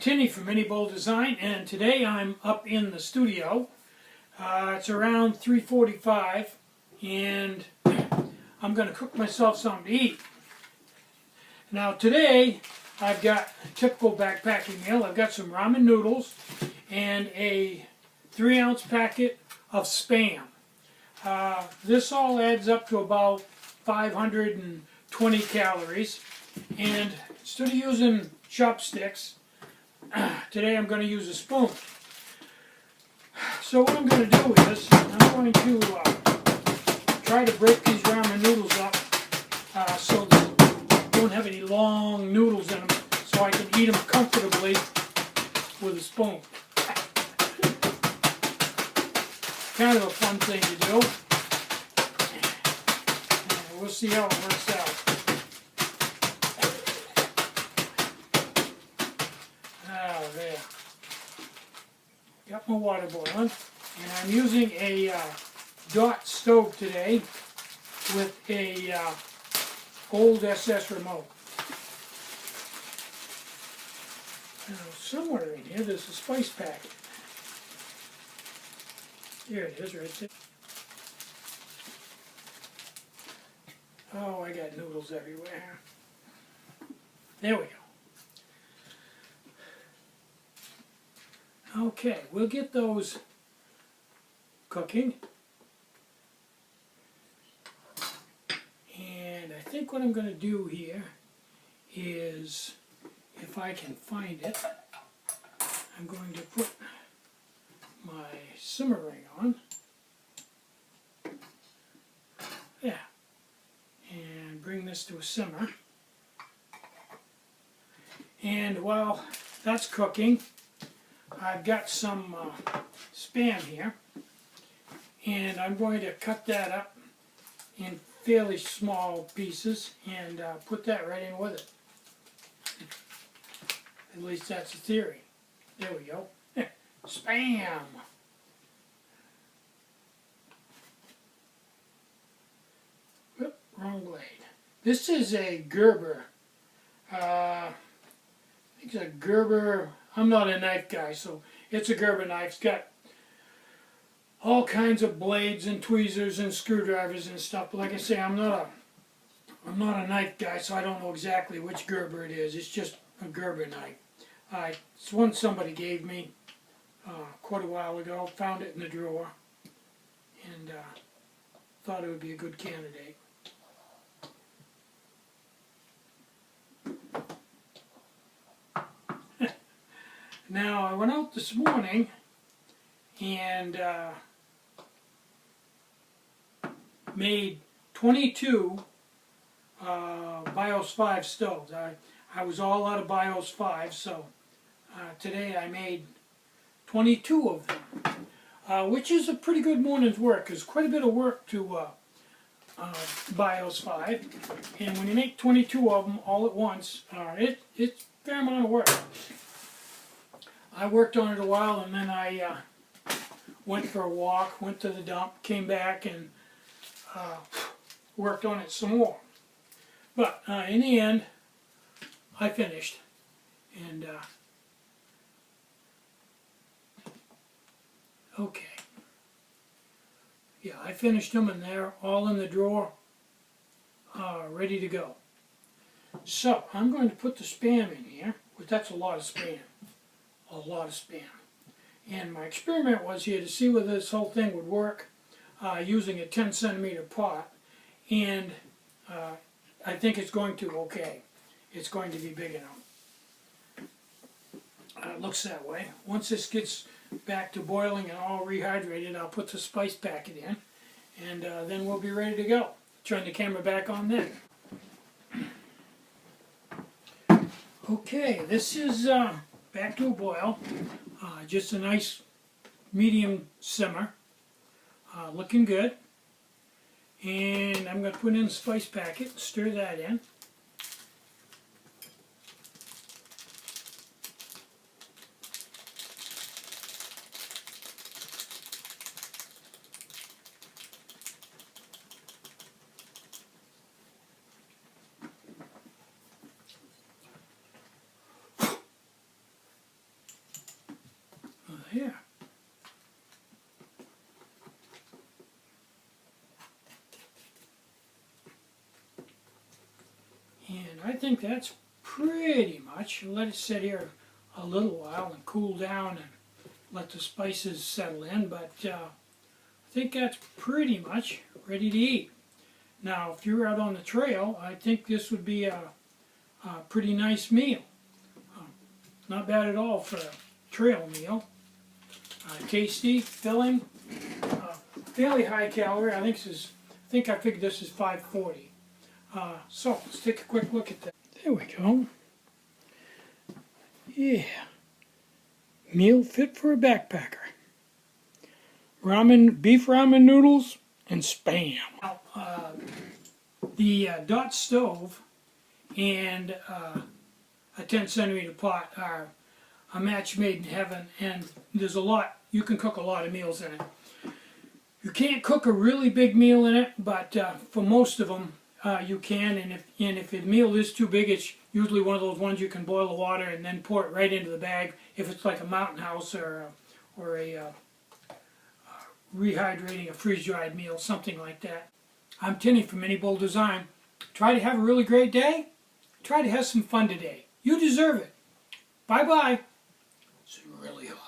Tinny from Mini Bowl Design, and today I'm up in the studio. It's around 3:45, and I'm going to cook myself something to eat. Now today I've got a typical backpacking meal. I've got some ramen noodles and a 3-ounce packet of Spam. This all adds up to about 520 calories, and instead of using chopsticks, today I'm going to use a spoon. So what I'm going to do is I'm going to try to break these ramen noodles up so they don't have any long noodles in them, so I can eat them comfortably with a spoon. Kind of a fun thing to do. And we'll see how it works out. Oh, there. Got my water boiling, and I'm using a Dot stove today with a old SS remote. Now, somewhere in here there's a spice packet. There it is, right there. Oh, I got noodles everywhere. There we go. Okay, we'll get those cooking. And I think what I'm going to do here is, if I can find it, I'm going to put my simmer ring on. Yeah. And bring this to a simmer. And while that's cooking, I've got some Spam here, and I'm going to cut that up in fairly small pieces and put that right in with it. At least that's the theory. There we go. Spam! Whoop, wrong blade. This is a Gerber. I think it's a Gerber. I'm not a knife guy, so it's a Gerber knife. It's got all kinds of blades and tweezers and screwdrivers and stuff. But like I say, I'm not a knife guy, so I don't know exactly which Gerber it is. It's just a Gerber knife. It's one somebody gave me quite a while ago. Found it in the drawer, and thought it would be a good candidate. Now, I went out this morning and made 22 BIOS 5 stoves. I was all out of BIOS 5, so today I made 22 of them, which is a pretty good morning's work. There's quite a bit of work to BIOS 5, and when you make 22 of them all at once, it's a fair amount of work. I worked on it a while, and then I went for a walk, went to the dump, came back, and worked on it some more. But in the end, I finished. And okay. Yeah, I finished them, and they're all in the drawer, ready to go. So, I'm going to put the Spam in here, but that's a lot of Spam. A lot of Spam. And my experiment was here to see whether this whole thing would work using a 10 centimeter pot, and I think it's going to okay. It's going to be big enough. It looks that way. Once this gets back to boiling and all rehydrated, I'll put the spice packet in, and then we'll be ready to go. Turn the camera back on then. Okay, this is back to a boil. Just a nice medium simmer. Looking good. And I'm going to put in the spice packet, stir that in. And I think that's pretty much. Let it sit here a little while and cool down and let the spices settle in, but I think that's pretty much ready to eat. Now, if you're out on the trail, I think this would be a pretty nice meal. Not bad at all for a trail meal. Tasty, filling, fairly high calorie. I think I figured this is 540. So let's take a quick look at that. There we go. Yeah. Meal fit for a backpacker. Beef ramen noodles, and Spam. Now, the Dot stove and a 10-centimeter pot are a match made in heaven, and there's a lot, you can cook a lot of meals in it. You can't cook a really big meal in it, but for most of them you can, and if the meal is too big, it's usually one of those ones you can boil the water and then pour it right into the bag if it's like a Mountain House or a rehydrating, a freeze-dried meal, something like that. I'm Tinny from Mini Bull Design. Try to have a really great day. Try to have some fun today. You deserve it. Bye-bye. It's really hot.